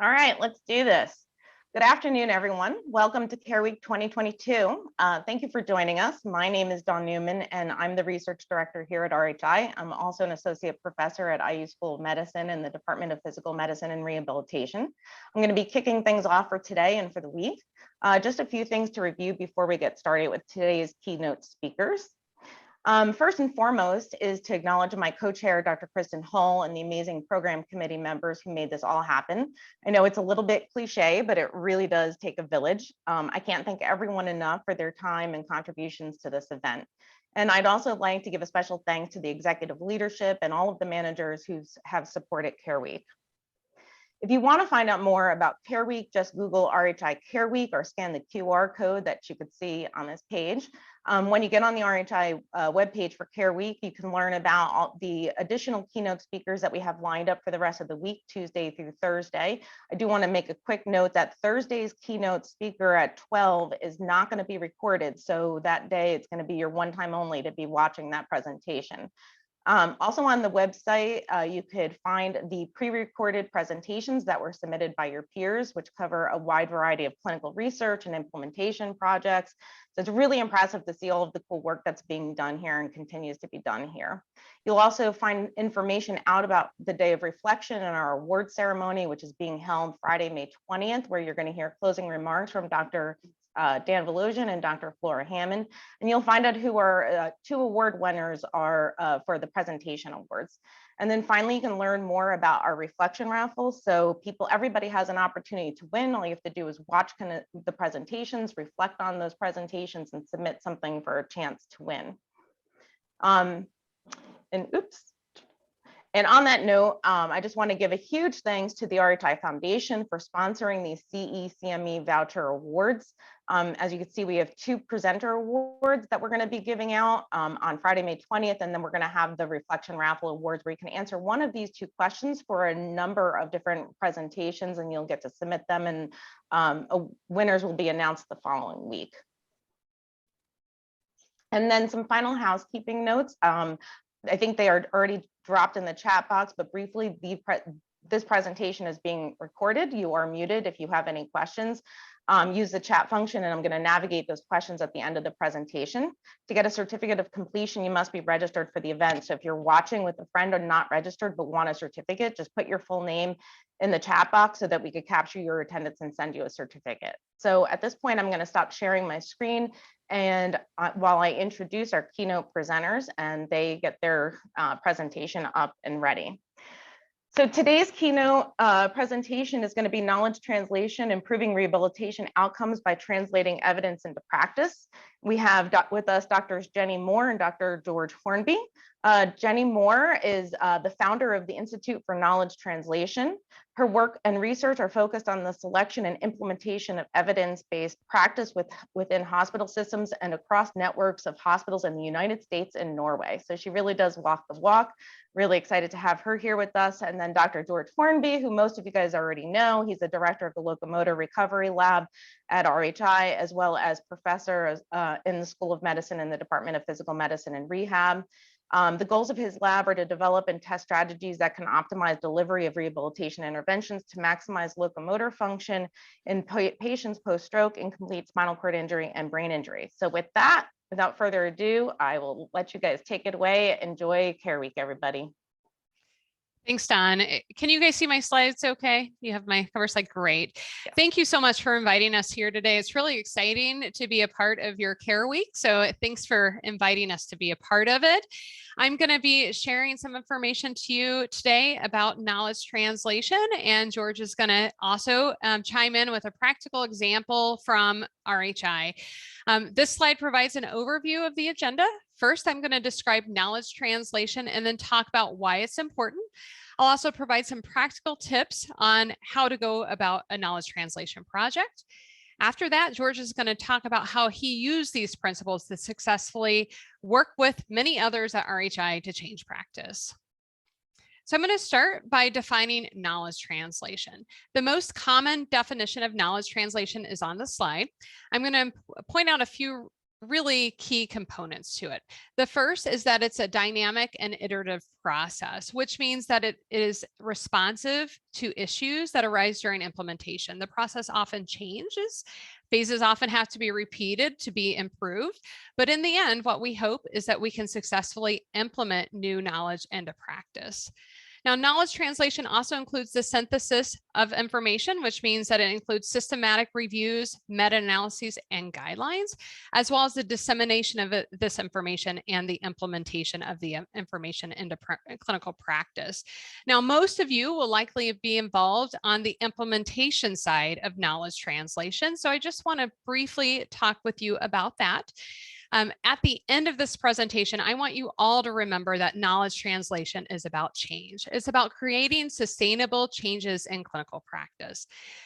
All right, let's do this. Good afternoon, everyone. Welcome to Care Week 2022. Thank you for joining us. My name is Dawn Newman, and I'm the research director here at RHI. I'm also an associate professor at IU School of Medicine in the Department of Physical Medicine and Rehabilitation. I'm going to be kicking things off for today and for the week. Just a few things to review before we get started with today's keynote speakers. First and foremost is to acknowledge my co-chair, Dr. Kristen Hull, and the amazing program committee members who made this all happen. I know it's a little bit cliche, but it really does take a village. I can't thank everyone enough for their time and contributions to this event. And I'd also like to give a special thanks to the executive leadership and all of the managers who have supported Care Week. If you want to find out more about Care Week, just Google RHI Care Week or scan the QR code that you could see on this page. When you get on the RHI webpage for Care Week, you can learn about all the additional keynote speakers that we have lined up for the rest of the week, Tuesday through Thursday. I do want to make a quick note that Thursday's keynote speaker at 12 is not going to be recorded. So that day, it's going to be your one time only to be watching that presentation. Also on the website, you could find the pre-recorded presentations that were submitted by your peers, which cover a wide variety of clinical research and implementation projects. So it's really impressive to see all of the cool work that's being done here and continues to be done here. You'll also find information out about the Day of Reflection and our award ceremony, which is being held Friday, May 20th, where you're going to hear closing remarks from Dr. Dan Volosian and Dr. Flora Hammond, and you'll find out who our two award winners are for the presentation awards. And then finally, you can learn more about our reflection raffle. So everybody has an opportunity to win. All you have to do is watch the presentations, reflect on those presentations, and submit something for a chance to win. And on that note, I just want to give a huge thanks to the RHI Foundation for sponsoring these CE-CME voucher awards. As you can see, we have two presenter awards that we're going to be giving out on Friday, May 20th, and then we're going to have the reflection raffle awards where you can answer one of these two questions for a number of different presentations, and you'll get to submit them, and winners will be announced the following week. And then some final housekeeping notes. I think they are already dropped in the chat box, but briefly, this presentation is being recorded. You are muted if you have any questions. Use the chat function, and I'm going to navigate those questions at the end of the presentation. To get a certificate of completion, you must be registered for the event. So if you're watching with a friend or not registered but want a certificate, just put your full name in the chat box so that we could capture your attendance and send you a certificate. So at this point, I'm going to stop sharing my screen, and while I introduce our keynote presenters and they get their presentation up and ready. So today's keynote presentation is going to be knowledge translation, improving rehabilitation outcomes by translating evidence into practice. We have with us Drs. Jenni Moore and Dr. George Hornby. Jenni Moore is the founder of the Institute for Knowledge Translation. Her work and research are focused on the selection and implementation of evidence-based practice within hospital systems and across networks of hospitals in the United States and Norway. So she really does walk the walk. Really excited to have her here with us. And then Dr. George Hornby, who most of you guys already know, he's the director of the Locomotor Recovery Lab at RHI, as well as professor in the School of Medicine in the Department of Physical Medicine and Rehab. The goals of his lab are to develop and test strategies that can optimize delivery of rehabilitation interventions to maximize locomotor function in patients post-stroke, incomplete spinal cord injury, and brain injury. So with that, without further ado, I will let you guys take it away. Enjoy Care Week, everybody. Thanks, Dawn. Can you guys see my slides okay? You have my cover slide? Great. Yes. Thank you so much for inviting us here today. It's really exciting to be a part of your Care Week. So thanks for inviting us to be a part of it. I'm going to be sharing some information to you today about knowledge translation, and George is going to also chime in with a practical example from RHI. This slide provides an overview of the agenda. First, I'm going to describe knowledge translation and then talk about why it's important. I'll also provide some practical tips on how to go about a knowledge translation project. After that, George is going to talk about how he used these principles to successfully work with many others at RHI to change practice. So I'm going to start by defining knowledge translation. The most common definition of knowledge translation is on the slide. I'm going to point out a few really key components to it. The first is that it's a dynamic and iterative process, which means that it is responsive to issues that arise during implementation. The process often changes. Phases often have to be repeated to be improved. But in the end, what we hope is that we can successfully implement new knowledge into practice. Now, knowledge translation also includes the synthesis of information, which means that it includes systematic reviews, meta-analyses, and guidelines, as well as the dissemination of this information and the implementation of the information into clinical practice. Now, most of you will likely be involved on the implementation side of knowledge translation. So I just want to briefly talk with you about that. At the end of this presentation, I want you all to remember that knowledge translation is about change. It's about creating sustainable changes in clinical practice.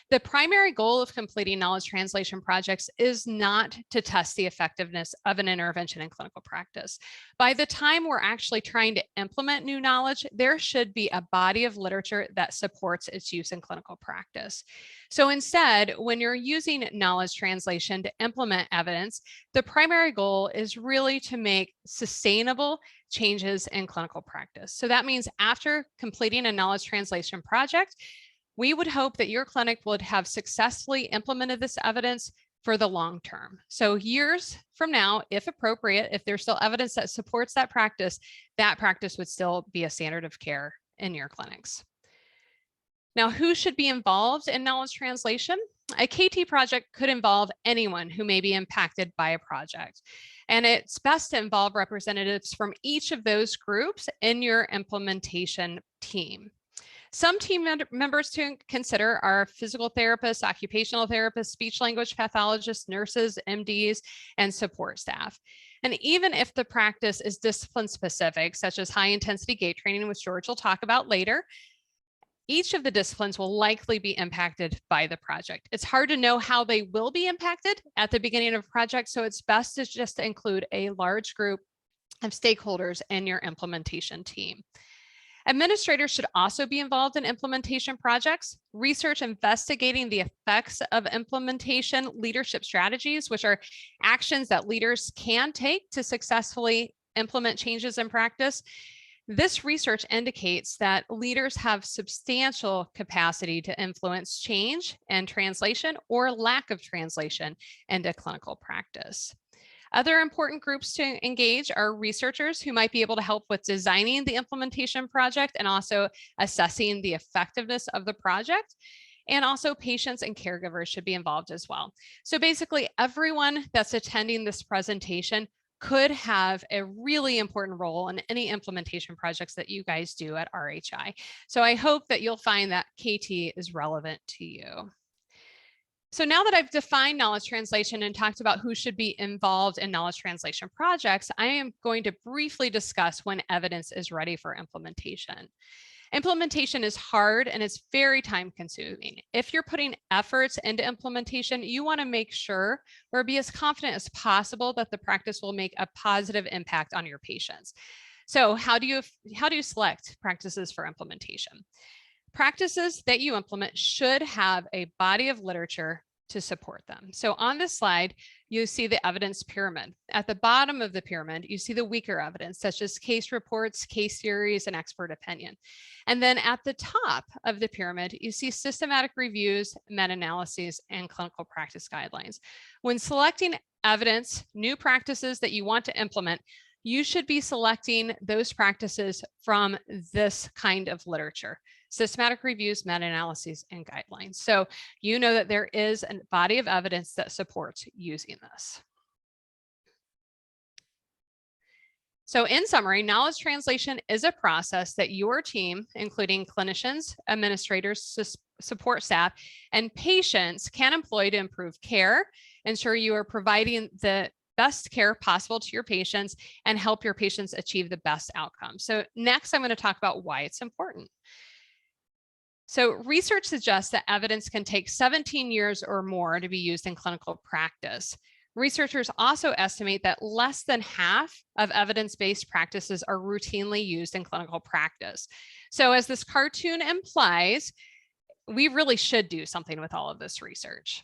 The primary goal of completing knowledge translation projects is not to test the effectiveness of an intervention in clinical practice. By the time we're actually trying to implement new knowledge, there should be a body of literature that supports its use in clinical practice. So instead, when you're using knowledge translation to implement evidence, the primary goal is really to make sustainable changes in clinical practice. So that means after completing a knowledge translation project, we would hope that your clinic would have successfully implemented this evidence for the long term. So years from now, if appropriate, if there's still evidence that supports that practice would still be a standard of care in your clinics. Now, who should be involved in knowledge translation? A KT project could involve anyone who may be impacted by a project. And it's best to involve representatives from each of those groups in your implementation team. Some team members to consider are physical therapists, occupational therapists, speech language pathologists, nurses, MDs, and support staff. And even if the practice is discipline specific, such as high intensity gait training, which George will talk about later, each of the disciplines will likely be impacted by the project. It's hard to know how they will be impacted at the beginning of a project, so it's best to just include a large group of stakeholders in your implementation team. Administrators should also be involved in implementation projects. Research investigating the effects of implementation leadership strategies, which are actions that leaders can take to successfully implement changes in practice. This research indicates that leaders have substantial capacity to influence change and translation or lack of translation into clinical practice. Other important groups to engage are researchers who might be able to help with designing the implementation project and also assessing the effectiveness of the project. And also patients and caregivers should be involved as well. So basically everyone that's attending this presentation could have a really important role in any implementation projects that you guys do at RHI. So I hope that you'll find that KT is relevant to you. So now that I've defined knowledge translation and talked about who should be involved in knowledge translation projects, I am going to briefly discuss when evidence is ready for implementation. Implementation is hard and it's very time consuming. If you're putting efforts into implementation, you want to make sure or be as confident as possible that the practice will make a positive impact on your patients. So how do you select practices for implementation? Practices that you implement should have a body of literature to support them. So on this slide, you see the evidence pyramid. At the bottom of the pyramid, you see the weaker evidence, such as case reports, case theories, and expert opinion. And then at the top of the pyramid, you see systematic reviews, meta-analyses, and clinical practice guidelines. When selecting evidence, new practices that you want to implement, you should be selecting those practices from this kind of literature: systematic reviews, meta-analyses, and guidelines. So you know that there is a body of evidence that supports using this. So in summary, knowledge translation is a process that your team, including clinicians, administrators, support staff, and patients can employ to improve care, ensure you are providing the best care possible to your patients, and help your patients achieve the best outcomes. So next, I'm going to talk about why it's important. So research suggests that evidence can take 17 years or more to be used in clinical practice. Researchers also estimate that less than half of evidence-based practices are routinely used in clinical practice. So as this cartoon implies, we really should do something with all of this research.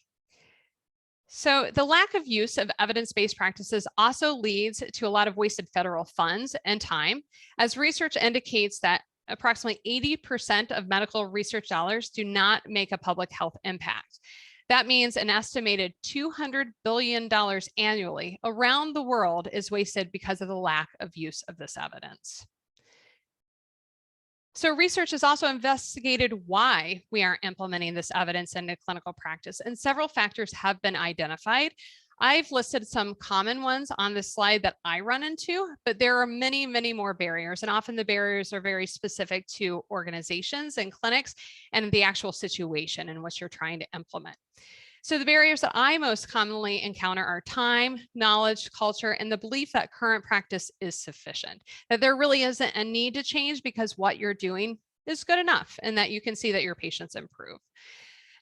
So the lack of use of evidence-based practices also leads to a lot of wasted federal funds and time, as research indicates that approximately 80% of medical research dollars do not make a public health impact. That means an estimated $200 billion annually around the world is wasted because of the lack of use of this evidence. So research has also investigated why we aren't implementing this evidence into clinical practice, and several factors have been identified. I've listed some common ones on this slide that I run into, but there are many, many more barriers, and often the barriers are very specific to organizations and clinics and the actual situation in which you're trying to implement. So the barriers that I most commonly encounter are time, knowledge, culture, and the belief that current practice is sufficient, that there really isn't a need to change because what you're doing is good enough and that you can see that your patients improve.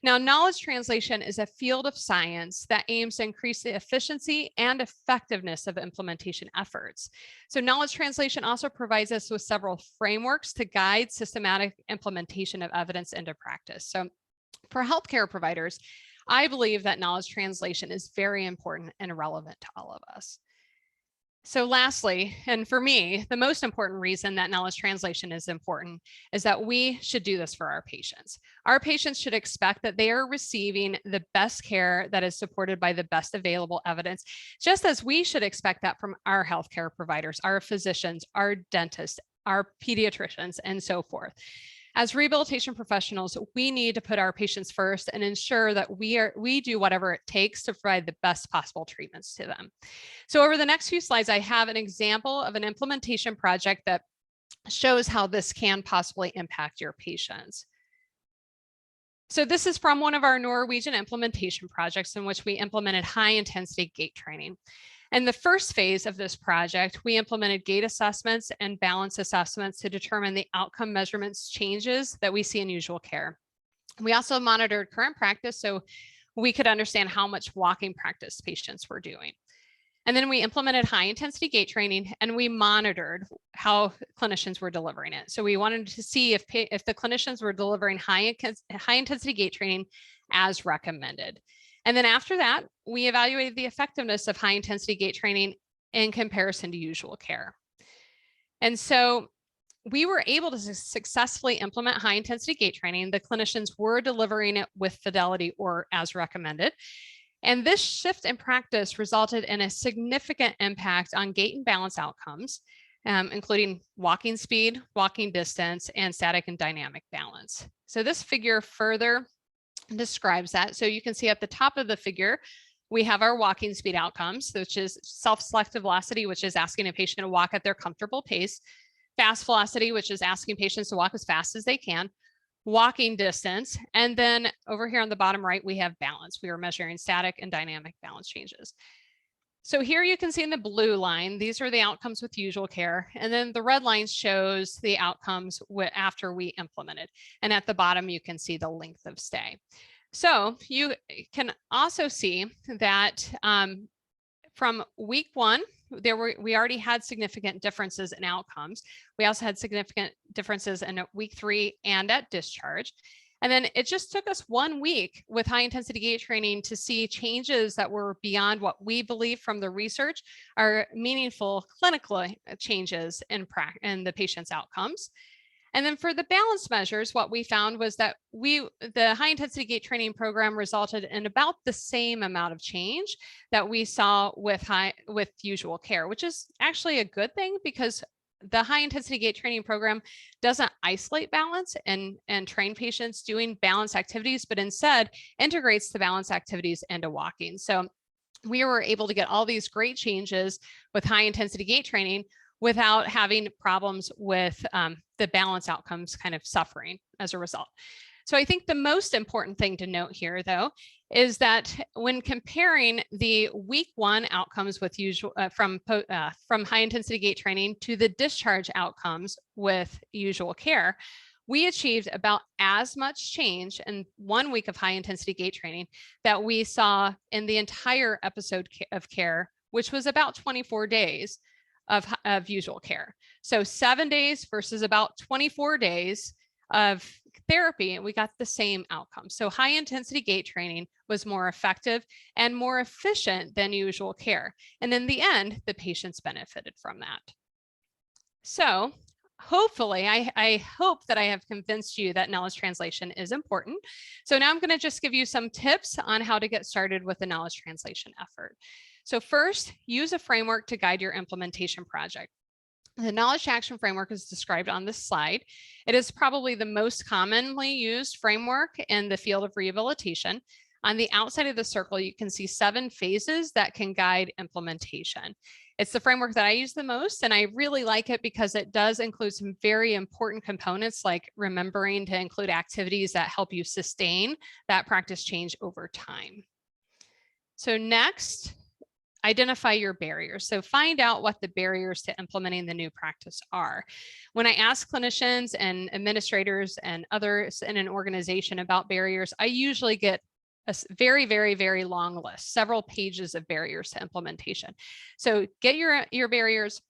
Now, knowledge translation is a field of science that aims to increase the efficiency and effectiveness of implementation efforts. So knowledge translation also provides us with several frameworks to guide systematic implementation of evidence into practice. So for healthcare providers, I believe that knowledge translation is very important and relevant to all of us. So lastly, and for me, the most important reason that knowledge translation is important is that we should do this for our patients. Our patients should expect that they are receiving the best care that is supported by the best available evidence, just as we should expect that from our healthcare providers, our physicians, our dentists, our pediatricians, and so forth. As rehabilitation professionals, we need to put our patients first and ensure that we do whatever it takes to provide the best possible treatments to them. So over the next few slides, I have an example of an implementation project that shows how this can possibly impact your patients. So this is from one of our Norwegian implementation projects in which we implemented high intensity gait training. In the first phase of this project, we implemented gait assessments and balance assessments to determine the outcome measurements changes that we see in usual care. We also monitored current practice so we could understand how much walking practice patients were doing. And then we implemented high intensity gait training and we monitored how clinicians were delivering it. So we wanted to see if the clinicians were delivering high intensity gait training as recommended. And then after that, we evaluated the effectiveness of high intensity gait training in comparison to usual care. And so we were able to successfully implement high intensity gait training. The clinicians were delivering it with fidelity or as recommended. And this shift in practice resulted in a significant impact on gait and balance outcomes, including walking speed, walking distance, and static and dynamic balance. So this figure further describes that. So you can see at the top of the figure, we have our walking speed outcomes, which is self-selective velocity, which is asking a patient to walk at their comfortable pace, fast velocity, which is asking patients to walk as fast as they can, walking distance, and then over here on the bottom right, we have balance. We are measuring static and dynamic balance changes. So here you can see in the blue line, these are the outcomes with usual care. And then the red line shows the outcomes after we implemented. And at the bottom, you can see the length of stay. So you can also see that from week one, we already had significant differences in outcomes. We also had significant differences in week 3 and at discharge. And then it just took us 1 week with high intensity gait training to see changes that were beyond what we believe from the research are meaningful clinical changes in the patient's outcomes. And then for the balance measures, what we found was that the high intensity gait training program resulted in about the same amount of change that we saw with usual care, which is actually a good thing because the high intensity gait training program doesn't isolate balance and train patients doing balance activities, but instead integrates the balance activities into walking. So we were able to get all these great changes with high intensity gait training without having problems with the balance outcomes kind of suffering as a result. So I think the most important thing to note here, though, is that when comparing the week 1 outcomes with from high intensity gait training to the discharge outcomes with usual care, we achieved about as much change in 1 week of high intensity gait training that we saw in the entire episode of care, which was about 24 days of usual care. So 7 days versus about 24 days of therapy, we got the same outcome. So high intensity gait training was more effective and more efficient than usual care. And in the end, the patients benefited from that. So hopefully, I hope that I have convinced you that knowledge translation is important. So now I'm going to just give you some tips on how to get started with the knowledge translation effort. So first, use a framework to guide your implementation project. The knowledge action framework is described on this slide. It is probably the most commonly used framework in the field of rehabilitation. On the outside of the circle, you can see 7 phases that can guide implementation. It's the framework that I use the most, and I really like it because it does include some very important components, like remembering to include activities that help you sustain that practice change over time. So next, identify your barriers. So find out what the barriers to implementing the new practice are. When I ask clinicians and administrators and others in an organization about barriers, I usually get a very, very, very long list, several pages of barriers to implementation. So get your barriers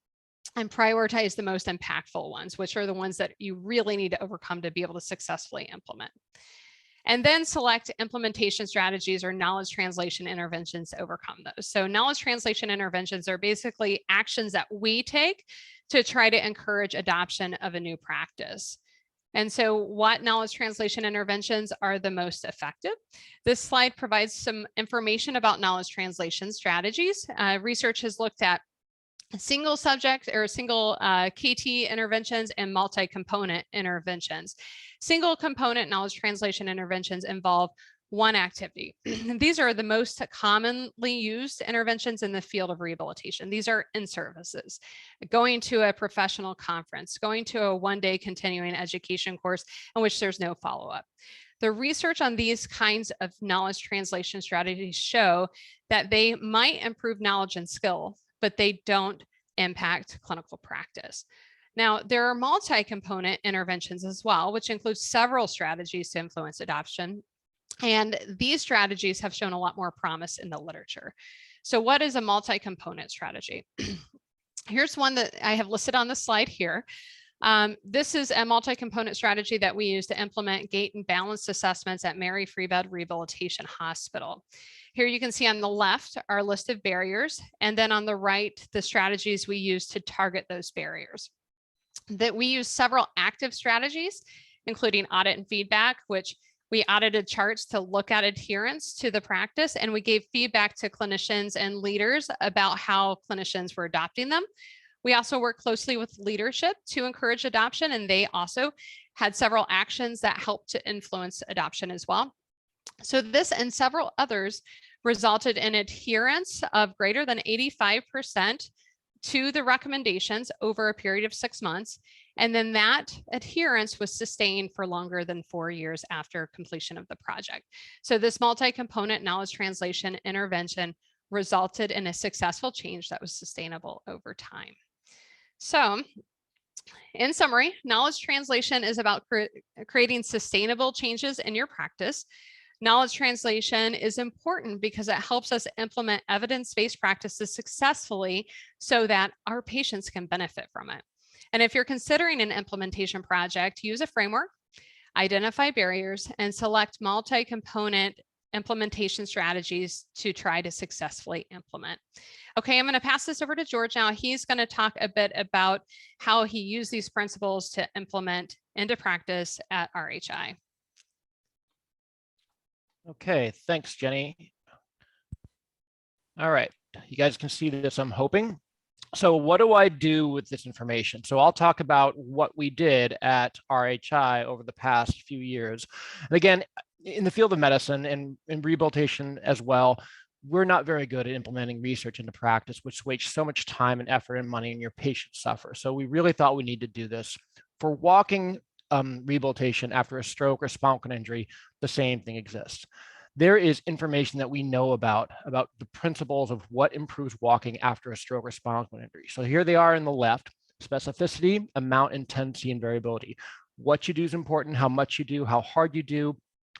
and prioritize the most impactful ones, which are the ones that you really need to overcome to be able to successfully implement. And then select implementation strategies or knowledge translation interventions to overcome those. So knowledge translation interventions are basically actions that we take to try to encourage adoption of a new practice. And so what knowledge translation interventions are the most effective? This slide provides some information about knowledge translation strategies. Research has looked at single subject or single KT interventions and multi-component interventions. Single component knowledge translation interventions involve one activity. These are the most commonly used interventions in the field of rehabilitation. These are in-services, going to a professional conference, going to a one-day continuing education course in which there's no follow-up. The research on these kinds of knowledge translation strategies show that they might improve knowledge and skill, but they don't impact clinical practice. Now, there are multi-component interventions as well, which include several strategies to influence adoption. And these strategies have shown a lot more promise in the literature. So what is a multi-component strategy? Here's one that I have listed on the slide here. This is a multi-component strategy that we use to implement gait and balance assessments at Mary Free Bed Rehabilitation Hospital. Here you can see on the left our list of barriers, and then on the right, the strategies we use to target those barriers. That we use several active strategies, including audit and feedback, which we audited charts to look at adherence to the practice, and we gave feedback to clinicians and leaders about how clinicians were adopting them. We also work closely with leadership to encourage adoption, and they also had several actions that helped to influence adoption as well. So this and several others resulted in adherence of greater than 85% to the recommendations over a period of 6 months. And then that adherence was sustained for longer than 4 years after completion of the project. So this multi-component knowledge translation intervention resulted in a successful change that was sustainable over time. So in summary, knowledge translation is about creating sustainable changes in your practice. Knowledge translation is important because it helps us implement evidence-based practices successfully so that our patients can benefit from it. And if you're considering an implementation project, use a framework, identify barriers, and select multi-component implementation strategies to try to successfully implement. Okay, I'm going to pass this over to George now. He's going to talk a bit about how he used these principles to implement into practice at RHI. Okay, thanks, Jenny. All right, you guys can see this, I'm hoping. So what do I do with this information? So I'll talk about what we did at RHI over the past few years. And again, in the field of medicine and in rehabilitation as well, we're not very good at implementing research into practice, which wastes so much time and effort and money, and your patients suffer. So we really thought we need to do this. For walking rehabilitation after a stroke or spinal cord injury, the same thing exists. There is information that we know about the principles of what improves walking after a stroke or spinal cord injury. So here they are in the left: specificity, amount, intensity, and variability. What you do is important, how much you do, how hard you do,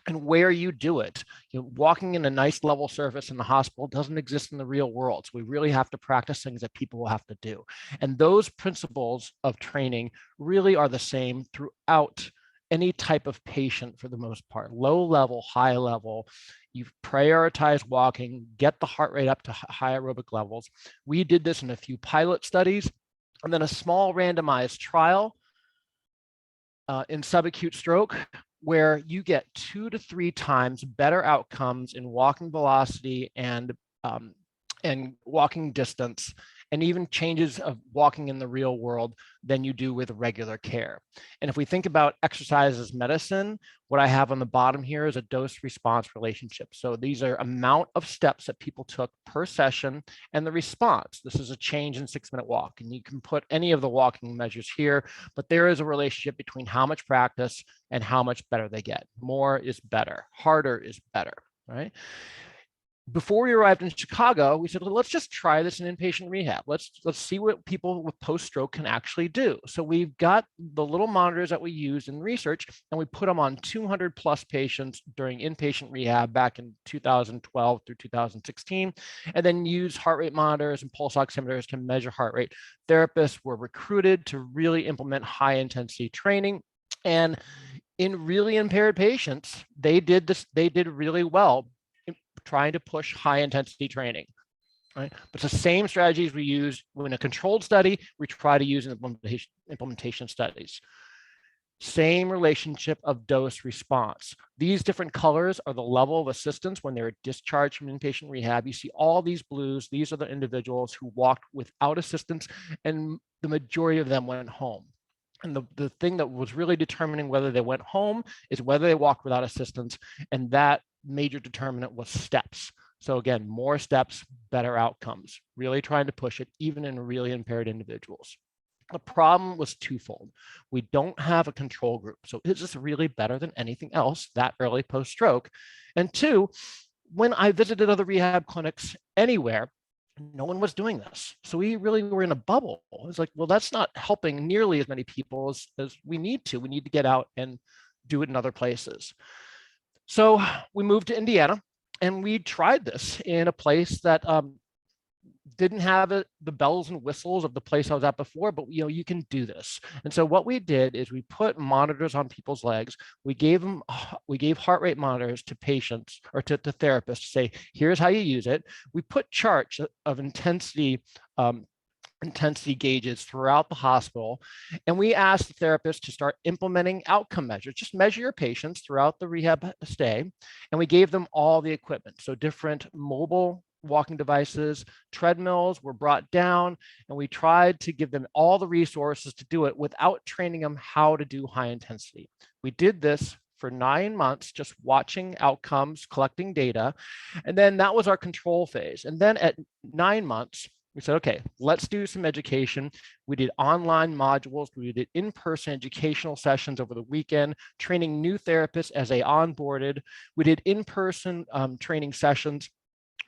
and where you do it. Walking in a nice level surface in the hospital doesn't exist in the real world. So we really have to practice things that people will have to do. And those principles of training really are the same throughout any type of patient for the most part, low level, high level. You prioritize walking, get the heart rate up to high aerobic levels. We did this in a few pilot studies, and then a small randomized trial in subacute stroke, where you get 2 to 3 times better outcomes in walking velocity and walking distance, and even changes of walking in the real world than you do with regular care. And if we think about exercise as medicine, what I have on the bottom here is a dose-response relationship. So these are amount of steps that people took per session and the response. This is a change in 6-minute walk. And you can put any of the walking measures here, but there is a relationship between how much practice and how much better they get. More is better, harder is better, right? Before we arrived in Chicago, we said, well, let's just try this in inpatient rehab. Let's see what people with post-stroke can actually do. So we've got the little monitors that we used in research, and we put them on 200 plus patients during inpatient rehab back in 2012 through 2016, and then use heart rate monitors and pulse oximeters to measure heart rate. Therapists were recruited to really implement high intensity training. And in really impaired patients, they did really well trying to push high intensity training, right? But it's the same strategies we use in a controlled study, we try to use in implementation studies. Same relationship of dose response. These different colors are the level of assistance when they're discharged from inpatient rehab. You see all these blues, these are the individuals who walked without assistance, and the majority of them went home. And the thing that was really determining whether they went home is whether they walked without assistance, and that major determinant was steps. So again, more steps, better outcomes, really trying to push it even in really impaired individuals. The problem was twofold. We don't have a control group. So is this really better than anything else that early post-stroke? And two, when I visited other rehab clinics anywhere, no one was doing this. So we really were in a bubble. It's like, well, that's not helping nearly as many people as we need to. We need to get out and do it in other places. So we moved to Indiana, and we tried this in a place that didn't have the bells and whistles of the place I was at before, but you can do this. And so what we did is we put monitors on people's legs. We gave heart rate monitors to patients or to therapists to say, here's how you use it. We put charts of intensity gauges throughout the hospital. And we asked the therapist to start implementing outcome measures. Just measure your patients throughout the rehab stay. And we gave them all the equipment. So different mobile walking devices, treadmills were brought down, and we tried to give them all the resources to do it without training them how to do high intensity. We did this for 9 months, just watching outcomes, collecting data. And then that was our control phase. And then at 9 months, we said, okay, let's do some education. We did online modules. We did in-person educational sessions over the weekend, training new therapists as they onboarded. We did in-person training sessions.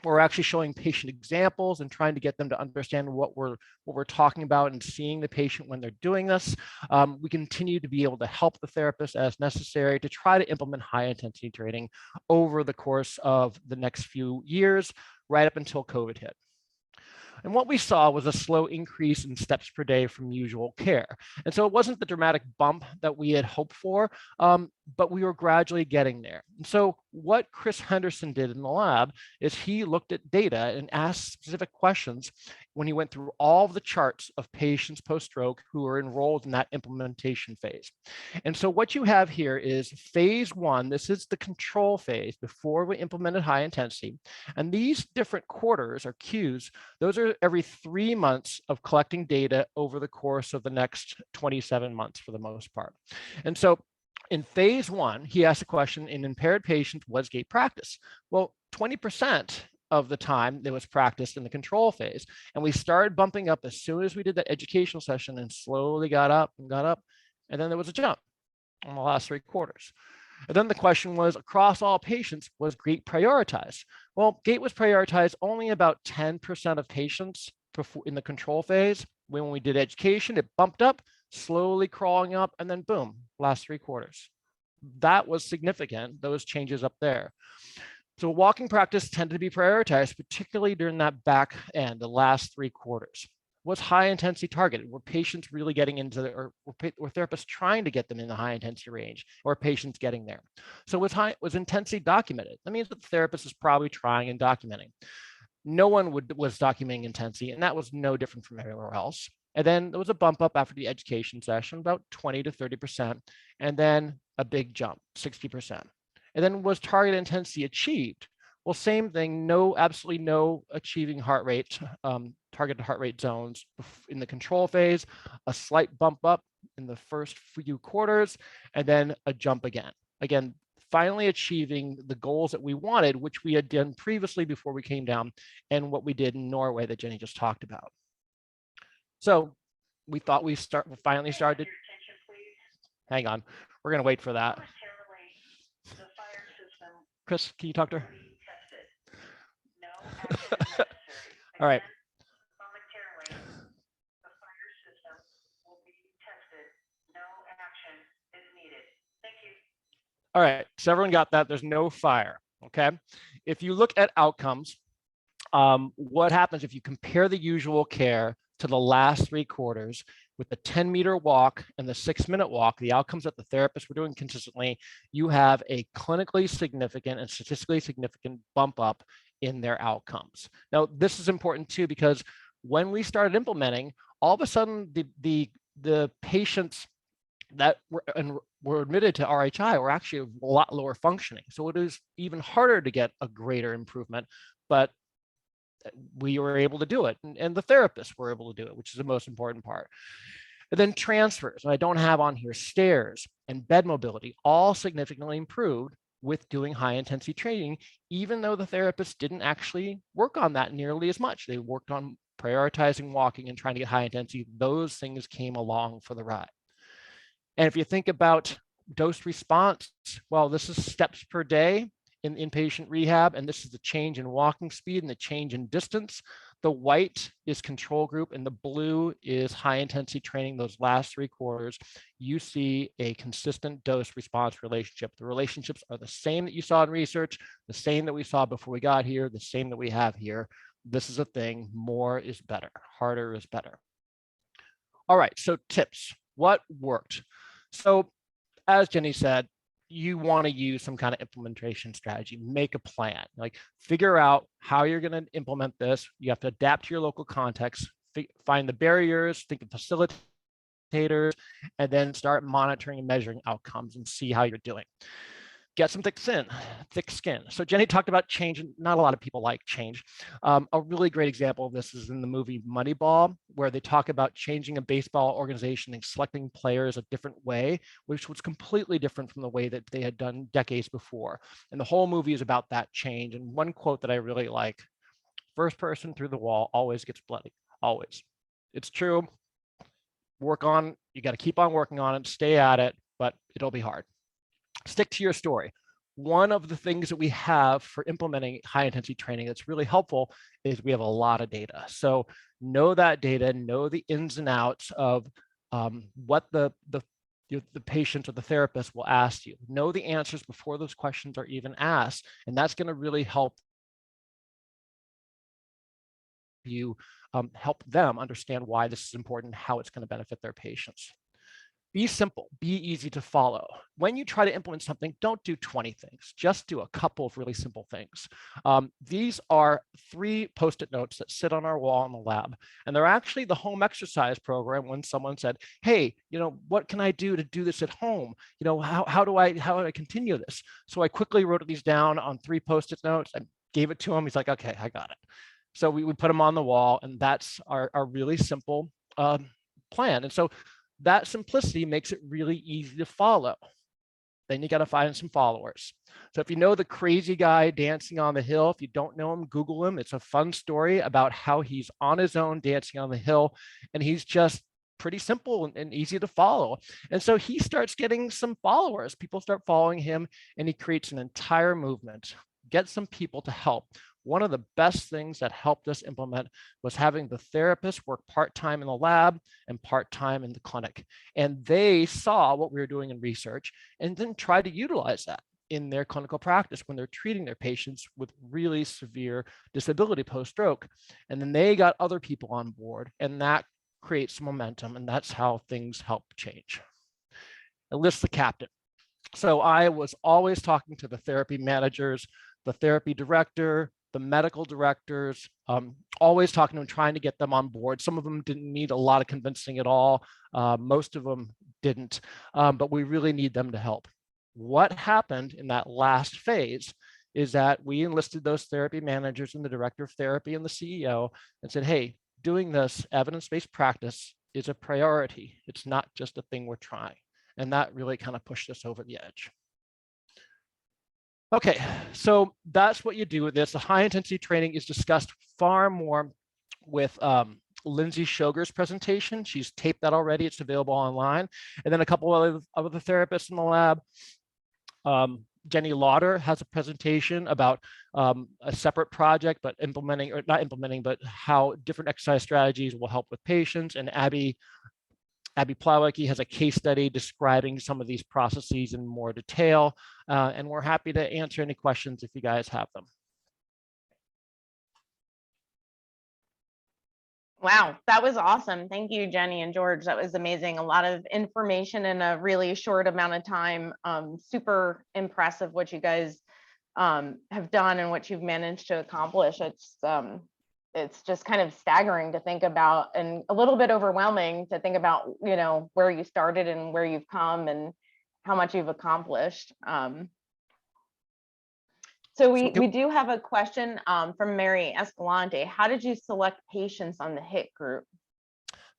We're actually showing patient examples and trying to get them to understand what we're talking about and seeing the patient when they're doing this. We continue to be able to help the therapist as necessary to try to implement high intensity training over the course of the next few years, right up until COVID hit. And what we saw was a slow increase in steps per day from usual care. And so it wasn't the dramatic bump that we had hoped for, but we were gradually getting there. And so what Chris Henderson did in the lab is he looked at data and asked specific questions when he went through all of the charts of patients post-stroke who were enrolled in that implementation phase. And so what you have here is phase 1. This is the control phase before we implemented high intensity. And these different quarters or Qs, those are every 3 months of collecting data over the course of the next 27 months for the most part. And so in phase 1, he asked a question in impaired patients, was gait practice? Well, 20% of the time there was practice in the control phase. And we started bumping up as soon as we did that educational session and slowly got up. And then there was a jump on the last 3 quarters. And then the question was, across all patients, was gait prioritized? Well, gait was prioritized only about 10% of patients in the control phase. When we did education, it bumped up, slowly crawling up, and then boom, last 3 quarters. That was significant, those changes up there. So walking practice tended to be prioritized, particularly during that back end, the last 3 quarters. Was high intensity targeted? Were patients really getting into the, or were therapists trying to get them in the high intensity range, or patients getting there? So was intensity documented? That means that the therapist is probably trying and documenting. No one was documenting intensity, and that was no different from everywhere else. And then there was a bump up after the education session, about 20 to 30%, and then a big jump, 60%. And then was target intensity achieved? Well, same thing, absolutely no achieving heart rate, targeted heart rate zones in the control phase, a slight bump up in the first few quarters, and then a jump again. Again, finally achieving the goals that we wanted, which we had done previously before we came down, and what we did in Norway that Jenni just talked about. So we thought we finally started. Hang on, we're gonna wait for that. Chris, can you talk to her? All right. All right, so everyone got that. There's no fire, okay? If you look at outcomes, what happens if you compare the usual care to the last 3 quarters with the 10-meter walk and the 6-minute walk, the outcomes that the therapists were doing consistently, you have a clinically significant and statistically significant bump up in their outcomes. Now, this is important too, because when we started implementing, all of a sudden the patients that were admitted to RHI were actually a lot lower functioning. So it is even harder to get a greater improvement, but we were able to do it, and the therapists were able to do it, which is the most important part. And then transfers, and I don't have on here, stairs and bed mobility, all significantly improved with doing high intensity training, even though the therapists didn't actually work on that nearly as much. They worked on prioritizing walking and trying to get high intensity. Those things came along for the ride. And if you think about dose response, well, this is steps per day in inpatient rehab, and this is the change in walking speed and the change in distance. The white is control group and the blue is high intensity training those last 3 quarters. You see a consistent dose response relationship. The relationships are the same that you saw in research, the same that we saw before we got here, the same that we have here. This is a thing, more is better, harder is better. All right, so tips, what worked? So as Jenni said, you want to use some kind of implementation strategy, make a plan, like figure out how you're going to implement this. You have to adapt to your local context, find the barriers, think of facilitators, and then start monitoring and measuring outcomes and see how you're doing. Get some thick skin. So Jenni talked about change, and not a lot of people like change. A really great example of this is in the movie Moneyball, where they talk about changing a baseball organization and selecting players a different way, which was completely different from the way that they had done decades before. And the whole movie is about that change. And one quote that I really like, first person through the wall always gets bloody, always. It's true. You got to keep on working on it, stay at it, but it'll be hard. Stick to your story. One of the things that we have for implementing high intensity training that's really helpful is we have a lot of data. So know that data, know the ins and outs of what the patient or the therapist will ask you. Know the answers before those questions are even asked, and that's going to really help you help them understand why this is important, how it's going to benefit their patients. Be simple, be easy to follow. When you try to implement something, don't do 20 things, just do a couple of really simple things. These are 3 Post-it notes that sit on our wall in the lab, and they're actually the home exercise program when someone said, hey, what can I do to do this at home? How do I continue this? So I quickly wrote these down on 3 Post-it notes and gave it to him. He's like, okay, I got it. So we would put them on the wall, and that's our really simple plan. And so that simplicity makes it really easy to follow. Then you got to find some followers. So if you know the crazy guy dancing on the hill, if you don't know him, Google him. It's a fun story about how he's on his own dancing on the hill, and he's just pretty simple and easy to follow. And so he starts getting some followers. People start following him, and he creates an entire movement. Get some people to help. One of the best things that helped us implement was having the therapist work part-time in the lab and part-time in the clinic. And they saw what we were doing in research and then tried to utilize that. in their clinical practice when they're treating their patients with really severe disability post-stroke. And then they got other people on board, and that creates momentum, and that's how things help change. It lists the captain. So I was always talking to the therapy managers, the therapy director, the medical directors, always talking to them, trying to get them on board. Some of them didn't need a lot of convincing at all. Most of them didn't, but we really need them to help. What happened in that last phase is that we enlisted those therapy managers and the director of therapy and the CEO and said, hey, doing this evidence-based practice is a priority. It's not just a thing we're trying. And that really kind of pushed us over the edge. Okay, so that's what you do with this. The high intensity training is discussed far more with Lindsay Shoger's presentation. She's taped that already. It's available online. And then a couple of other therapists in the lab. Jenni Lauder has a presentation about a separate project, but implementing, or not implementing, but how different exercise strategies will help with patients. And Abby Plawecki has a case study describing some of these processes in more detail, and we're happy to answer any questions if you guys have them. Wow, that was awesome. Thank you, Jenni and George. That was amazing. A lot of information in a really short amount of time. Super impressive what you guys have done and what you've managed to accomplish. It's just kind of staggering to think about, and a little bit overwhelming to think about, you know, where you started and where you've come and how much you've accomplished. So we do have a question from Mary Escalante. How did you select patients on the HIT group?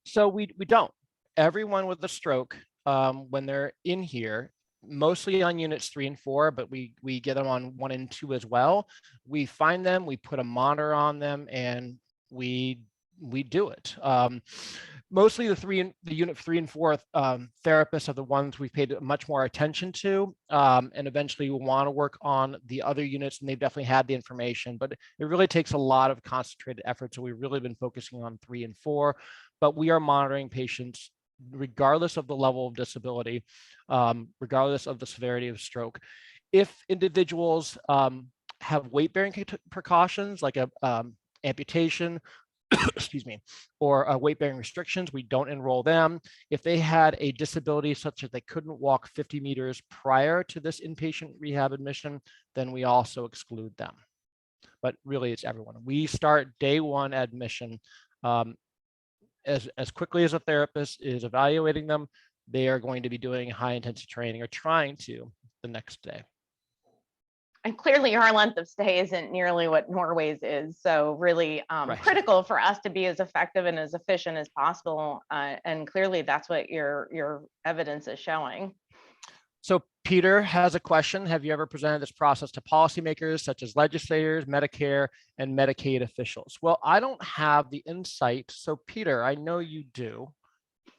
So we don't. Everyone with a stroke, when they're in here, mostly on units 3 and 4, but we get them on 1 and 2 as well. We find them, we put a monitor on them, and we do it. Mostly the unit 3 and 4 therapists are the ones we've paid much more attention to, and eventually we want to work on the other units, and they've definitely had the information, but it really takes a lot of concentrated effort. So we've really been focusing on 3 and 4, but we are monitoring patients regardless of the level of disability, regardless of the severity of stroke. If individuals have weight-bearing precautions like a amputation, excuse me, or weight-bearing restrictions, we don't enroll them. If they had a disability such that they couldn't walk 50 meters prior to this inpatient rehab admission, then we also exclude them. But really, it's everyone. We start day 1 admission. As quickly as a therapist is evaluating them, they are going to be doing high intensity training or trying to the next day. And clearly our length of stay isn't nearly what Norway's is. So really Right. critical for us to be as effective and as efficient as possible. And clearly that's what your evidence is showing. So Peter has a question. Have you ever presented this process to policymakers such as legislators, Medicare, and Medicaid officials? Well, I don't have the insight. So Peter, I know you do.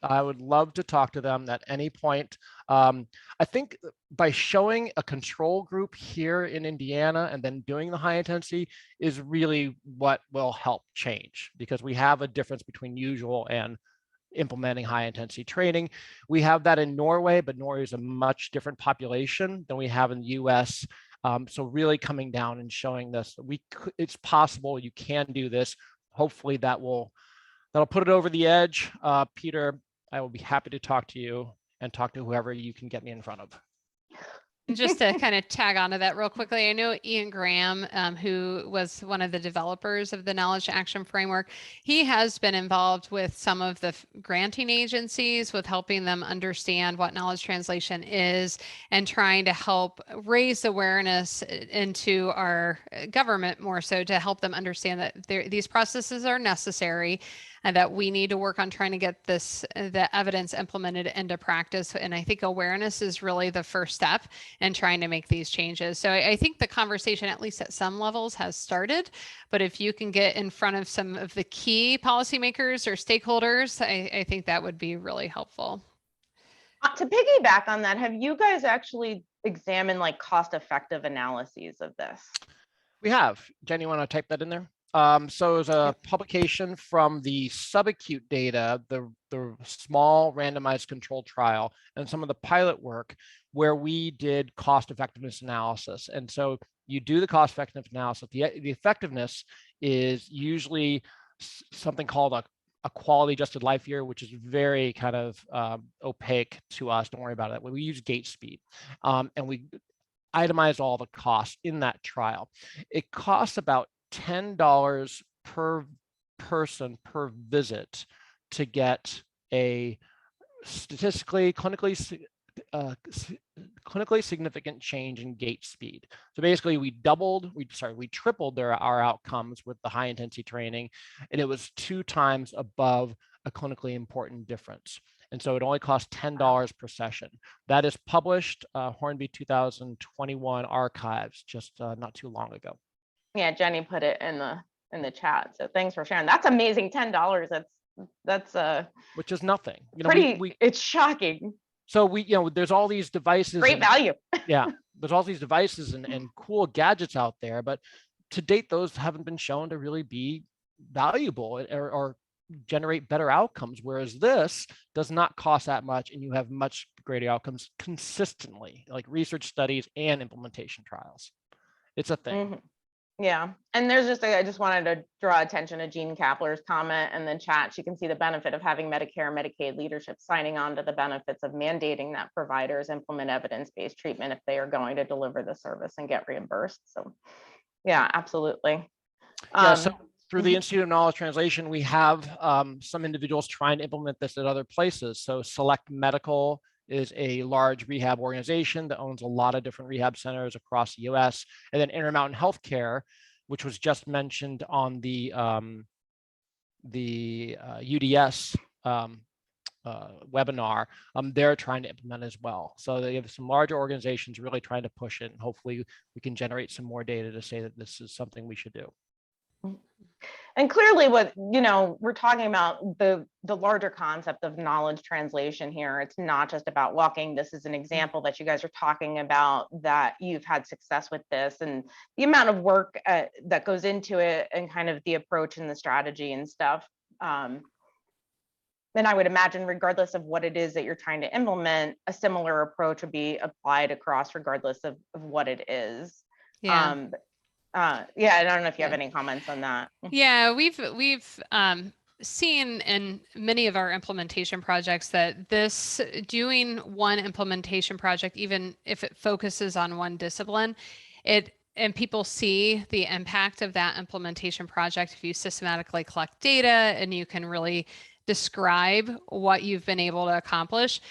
I would love to talk to them at any point. I think by showing a control group here in Indiana and then doing the high intensity is really what will help change, because we have a difference between usual and implementing high intensity training. We have that in Norway, but Norway is a much different population than we have in the US. So really coming down and showing this, it's possible, you can do this. Hopefully that'll put it over the edge. Peter, I will be happy to talk to you and talk to whoever you can get me in front of. Just to kind of tag onto that real quickly, I know Ian Graham, who was one of the developers of the Knowledge Action Framework, he has been involved with some of the granting agencies with helping them understand what knowledge translation is and trying to help raise awareness into our government more so to help them understand that these processes are necessary and that we need to work on trying to get the evidence implemented into practice. And I think awareness is really the first step in trying to make these changes. So I think the conversation, at least at some levels, has started. But if you can get in front of some of the key policymakers or stakeholders, I think that would be really helpful. To piggyback on that, have you guys actually examined like cost-effective analyses of this? We have. Jenni, you want to type that in there? So as a publication from the subacute data, the small randomized controlled trial, and some of the pilot work, where we did cost effectiveness analysis. And so you do the cost effectiveness analysis. The effectiveness is usually something called a quality adjusted life year, which is very kind of opaque to us. Don't worry about it. We use gait speed, and we itemize all the costs in that trial. It costs about $10 per person per visit to get a statistically, clinically significant change in gait speed. So basically we tripled our outcomes with the high intensity training, and it was 2 times above a clinically important difference. And so it only costs $10 per session. That is published, Hornby 2021 archives, just not too long ago. Yeah, Jenny put it in the chat. So thanks for sharing. That's amazing. $10. That's which is nothing. It's shocking. So there's all these devices. Great value. Yeah, there's all these devices and cool gadgets out there, but to date, those haven't been shown to really be valuable or generate better outcomes. Whereas this does not cost that much, and you have much greater outcomes consistently, like research studies and implementation trials. It's a thing. Mm-hmm. Yeah, and there's I just wanted to draw attention to Jean Kapler's comment in the chat. She can see the benefit of having Medicare and Medicaid leadership signing on to the benefits of mandating that providers implement evidence-based treatment if they are going to deliver the service and get reimbursed. So yeah, absolutely. Yeah, so through the Institute of Knowledge Translation, we have some individuals trying to implement this at other places. So Select Medical is a large rehab organization that owns a lot of different rehab centers across the US. And then Intermountain Healthcare, which was just mentioned on the UDS webinar, they're trying to implement as well. So they have some larger organizations really trying to push it, and hopefully we can generate some more data to say that this is something we should do. And clearly what, we're talking about the larger concept of knowledge translation here. It's not just about walking. This is an example that you guys are talking about, that you've had success with this, and the amount of work that goes into it, and kind of the approach and the strategy and stuff. And I would imagine, regardless of what it is that you're trying to implement, a similar approach would be applied across regardless of what it is. Yeah. Yeah, I don't know if you have any comments on that. Yeah, we've seen in many of our implementation projects that doing one implementation project, even if it focuses on one discipline, and people see the impact of that implementation project if you systematically collect data and you can really describe what you've been able to accomplish.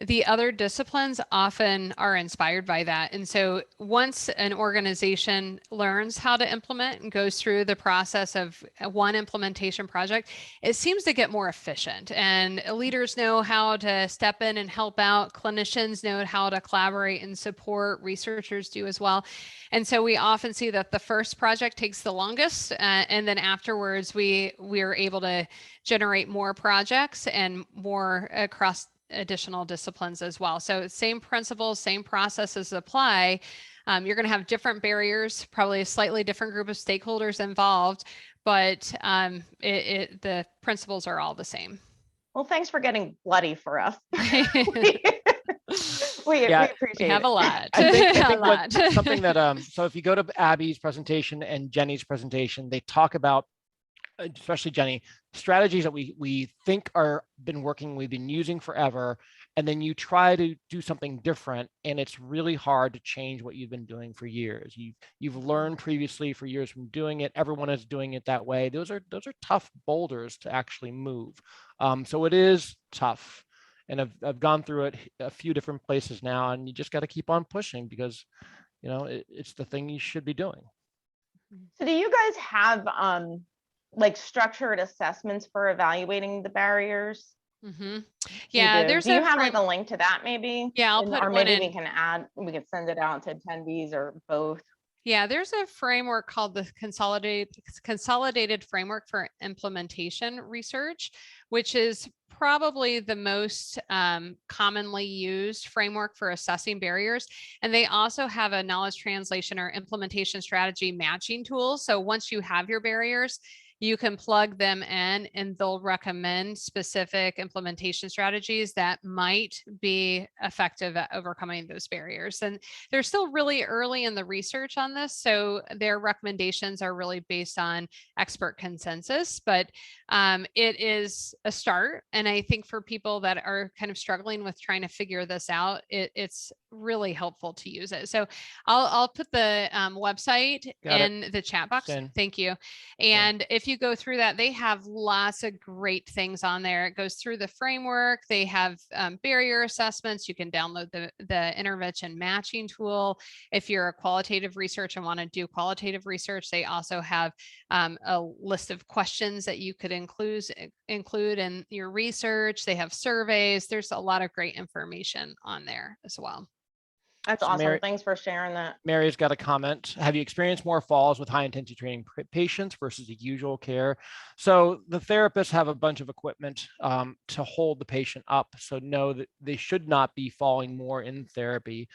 The other disciplines often are inspired by that. And so once an organization learns how to implement and goes through the process of one implementation project, it seems to get more efficient, and leaders know how to step in and help out. Clinicians know how to collaborate and support. Researchers do as well. And so we often see that the first project takes the longest, and then afterwards we are able to generate more projects and more across additional disciplines as well. So same principles, same processes apply. You're going to have different barriers, probably a slightly different group of stakeholders involved, but the principles are all the same. Well, thanks for getting bloody for us. we appreciate we have it. a lot. I think something that so if you go to Abby's presentation and Jenny's presentation, they talk about, especially Jenni, strategies that we think been working, we've been using forever, and then you try to do something different, and it's really hard to change what you've been doing for years. You've learned previously for years from doing it. Everyone is doing it that way. Those are tough boulders to actually move. So it is tough, and I've gone through it a few different places now, and you just got to keep on pushing, because it's the thing you should be doing. So do you guys have like structured assessments for evaluating the barriers? Mm-hmm. Yeah, do you have like a link to that maybe? Yeah, I'll put or one maybe in. we can send it out to attendees or both. Yeah, there's a framework called the Consolidated Framework for Implementation Research, which is probably the most commonly used framework for assessing barriers. And they also have a knowledge translation or implementation strategy matching tool. So once you have your barriers, you can plug them in and they'll recommend specific implementation strategies that might be effective at overcoming those barriers. And they're still really early in the research on this, so their recommendations are really based on expert consensus, but it is a start. And I think for people that are kind of struggling with trying to figure this out, it's really helpful to use it. So I'll put the website in the chat box. Thank you. And if you go through that, they have lots of great things on there. It goes through the framework. They have barrier assessments. You can download the intervention matching tool. If you're a qualitative research and want to do qualitative research, they also have a list of questions that you could include in your research. They have surveys. There's a lot of great information on there as well. That's awesome. Thanks for sharing that. Mary's got a comment. Have you experienced more falls with high intensity training patients versus the usual care? So the therapists have a bunch of equipment to hold the patient up. So know that they should not be falling more in therapy.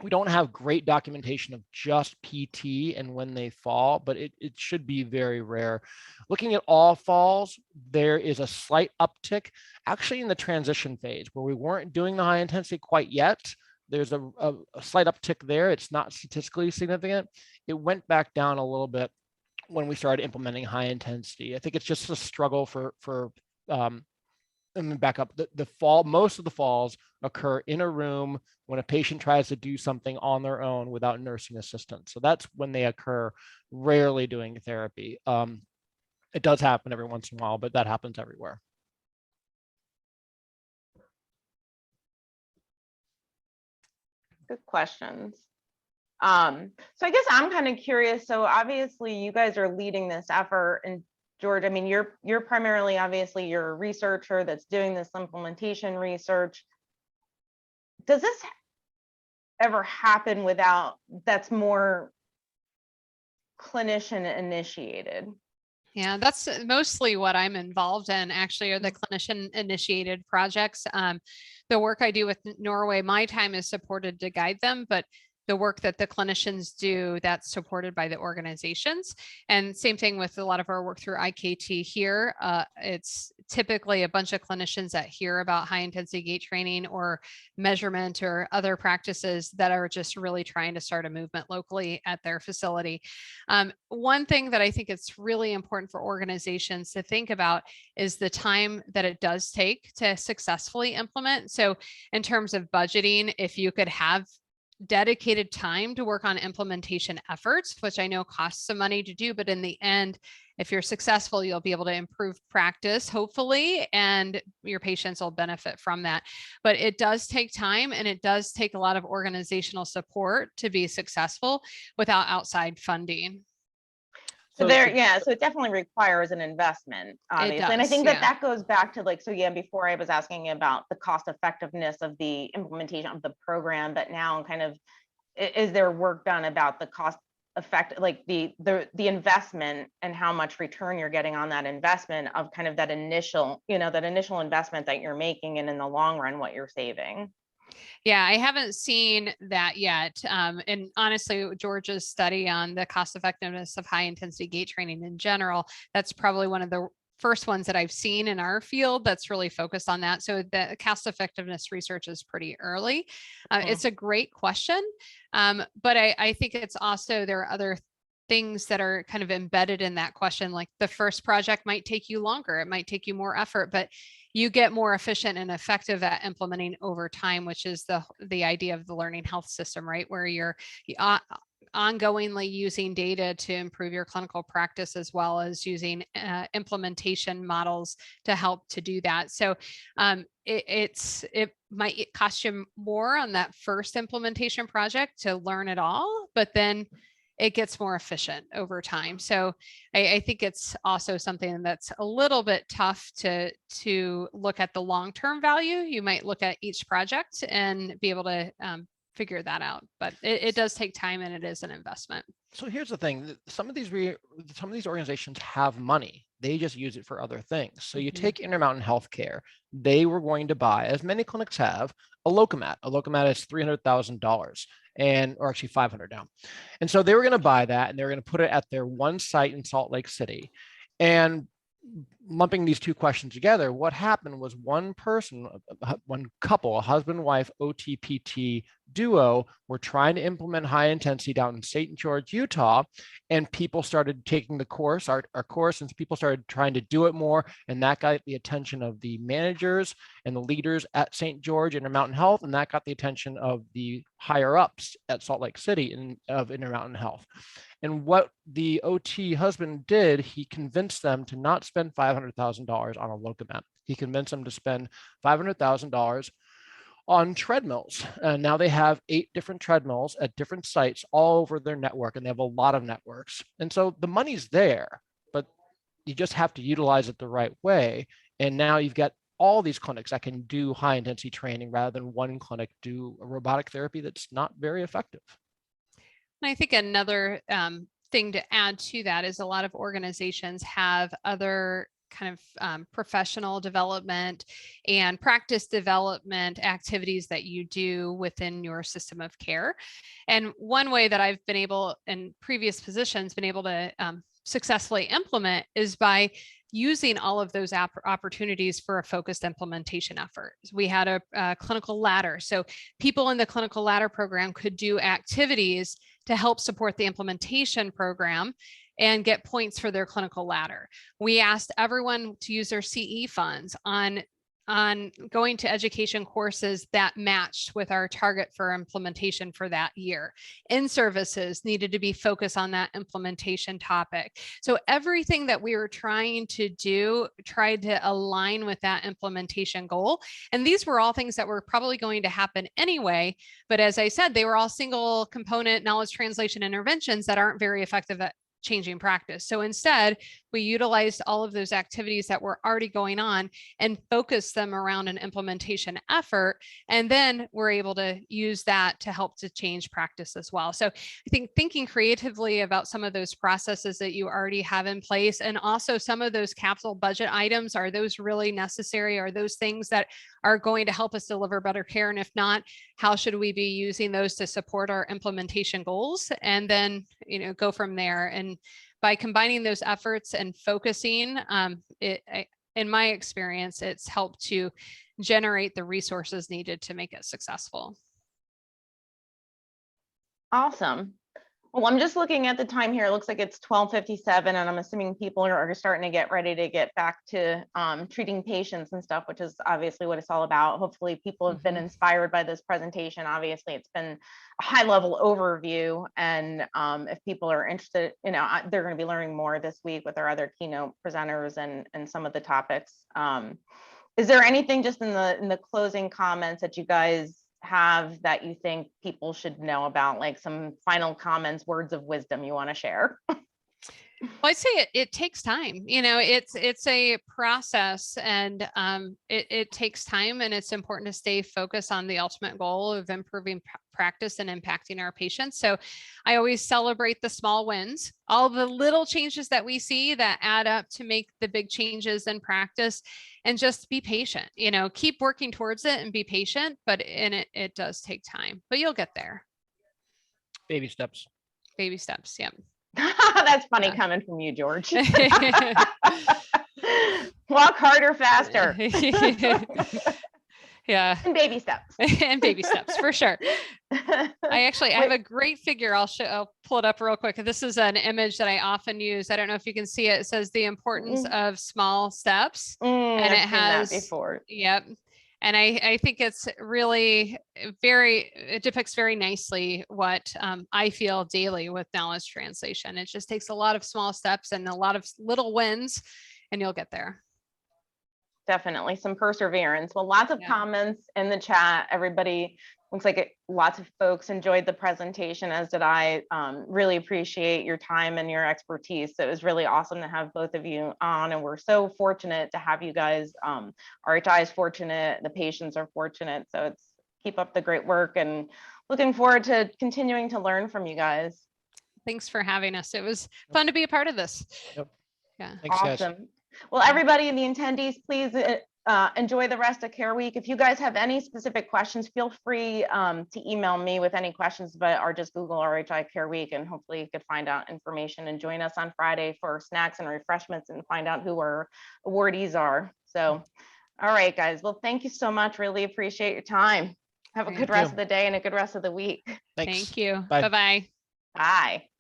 We don't have great documentation of just PT and when they fall, but it should be very rare. Looking at all falls, there is a slight uptick actually in the transition phase where we weren't doing the high intensity quite yet. There's a slight uptick there. It's not statistically significant. It went back down a little bit when we started implementing high intensity. I think it's just a struggle for let me back up. The fall, most of the falls occur in a room when a patient tries to do something on their own without nursing assistance. So that's when they occur, rarely doing therapy. It does happen every once in a while, but that happens everywhere. Good questions. So I guess I'm kind of curious. So obviously you guys are leading this effort, and George, I mean, you're primarily, obviously, you're a researcher that's doing this implementation research. Does this ever happen without, that's more clinician initiated? Yeah, that's mostly what I'm involved in, actually, are the clinician initiated projects. The work I do with Norway, my time is supported to guide them, but the work that the clinicians do, that's supported by the organizations. And same thing with a lot of our work through IKT here. It's typically a bunch of clinicians that hear about high intensity gait training or measurement or other practices that are just really trying to start a movement locally at their facility. One thing that I think it's really important for organizations to think about is the time that it does take to successfully implement. So in terms of budgeting, if you could have dedicated time to work on implementation efforts, which I know costs some money to do, but in the end, if you're successful, you'll be able to improve practice, hopefully, and your patients will benefit from that. But it does take time, and it does take a lot of organizational support to be successful without outside funding. So so it definitely requires an investment, obviously. Does, and I think that goes back to, like, so yeah, before I was asking about the cost effectiveness of the implementation of the program, but now kind of, is there work done about the cost effect, like the investment and how much return you're getting on that investment of kind of that initial, that initial investment that you're making, and in the long run, what you're saving? Yeah, I haven't seen that yet. And honestly, George's study on the cost effectiveness of high intensity gait training in general, that's probably one of the first ones that I've seen in our field that's really focused on that. So the cost effectiveness research is pretty early. It's a great question. But I think it's also, there are other things that are kind of embedded in that question. Like the first project might take you longer, it might take you more effort, but you get more efficient and effective at implementing over time, which is the idea of the learning health system, right? Where you're ongoingly using data to improve your clinical practice, as well as using implementation models to help to do that. So it might cost you more on that first implementation project to learn it all, but then it gets more efficient over time. So I think it's also something that's a little bit tough to look at the long-term value. You might look at each project and be able to figure that out, but it does take time, and it is an investment. So here's the thing: some of these organizations have money; they just use it for other things. So you take Intermountain Healthcare; they were going to buy, as many clinics have, a Locomat. A Locomat is $300,000. or actually 500 now. And so they were going to buy that, and they were going to put it at their one site in Salt Lake City. And lumping these two questions together, what happened was one couple, a husband and wife OTPT duo, were trying to implement high intensity down in St. George, Utah, and people started taking the course, our course, and people started trying to do it more, and that got the attention of the managers and the leaders at St. George Intermountain Health, and that got the attention of the higher ups at Salt Lake City of Intermountain Health. And what the OT husband did, he convinced them to not spend $500,000 on a locum. He convinced them to spend $500,000 on treadmills. And now they have 8 different treadmills at different sites all over their network, and they have a lot of networks. And so the money's there, but you just have to utilize it the right way. And now you've got all these clinics that can do high intensity training rather than one clinic do a robotic therapy that's not very effective. And I think another thing to add to that is a lot of organizations have other kind of professional development and practice development activities that you do within your system of care. And one way that I've been able, in previous positions, been able to successfully implement is by using all of those opportunities for a focused implementation effort. We had a clinical ladder. So people in the clinical ladder program could do activities to help support the implementation program and get points for their clinical ladder. We asked everyone to use their CE funds on going to education courses that matched with our target for implementation for that year. In-services needed to be focused on that implementation topic. So everything that we were trying to do tried to align with that implementation goal. And these were all things that were probably going to happen anyway. But as I said, they were all single component knowledge translation interventions that aren't very effective at changing practice. So instead, we utilized all of those activities that were already going on and focused them around an implementation effort. And then we're able to use that to help to change practice as well. So I think thinking creatively about some of those processes that you already have in place, and also some of those capital budget items, are those really necessary? Are those things that are going to help us deliver better care? And if not, how should we be using those to support our implementation goals? And then, go from there. And by combining those efforts and focusing, in my experience, it's helped to generate the resources needed to make it successful. Awesome. Well, I'm just looking at the time here. It looks like it's 12:57, and I'm assuming people are starting to get ready to get back to treating patients and stuff, which is obviously what it's all about. Hopefully people have been inspired by this presentation. Obviously, it's been a high-level overview, and if people are interested, they're going to be learning more this week with our other keynote presenters and some of the topics. Is there anything just in the closing comments that you guys have that you think people should know about, like some final comments, words of wisdom you want to share? Well, I'd say it takes time. It's a process, and it takes time, and it's important to stay focused on the ultimate goal of improving practice and impacting our patients. So I always celebrate the small wins, all the little changes that we see that add up to make the big changes in practice, and just be patient. Keep working towards it and be patient, but it does take time, but you'll get there. Baby steps. Baby steps. Yeah. That's funny coming from you, George. Walk harder, faster. Yeah. And baby steps. And baby steps, for sure. I have a great figure. I'll pull it up real quick. This is an image that I often use. I don't know if you can see it. It says the importance of small steps. And it has, that before. Yep. And I think it's really it depicts very nicely what I feel daily with knowledge translation. It just takes a lot of small steps and a lot of little wins, and you'll get there. Definitely some perseverance. Well, lots of comments in the chat. Everybody looks like lots of folks enjoyed the presentation, as did I. Really appreciate your time and your expertise. So it was really awesome to have both of you on, and we're so fortunate to have you guys. RHI is fortunate, the patients are fortunate. So keep up the great work, and looking forward to continuing to learn from you guys. Thanks for having us. It was fun to be a part of this. Yep. Yeah. Thanks, awesome. Guys. Well, everybody in the attendees, please enjoy the rest of Care Week. If you guys have any specific questions, feel free to email me with any questions, or just Google RHI Care Week, and hopefully you could find out information and join us on Friday for snacks and refreshments and find out who our awardees are. So, all right, guys. Well, thank you so much. Really appreciate your time. Have a good rest of the day and a good rest of the week. Thanks. Thank you. Bye. Bye-bye. Bye.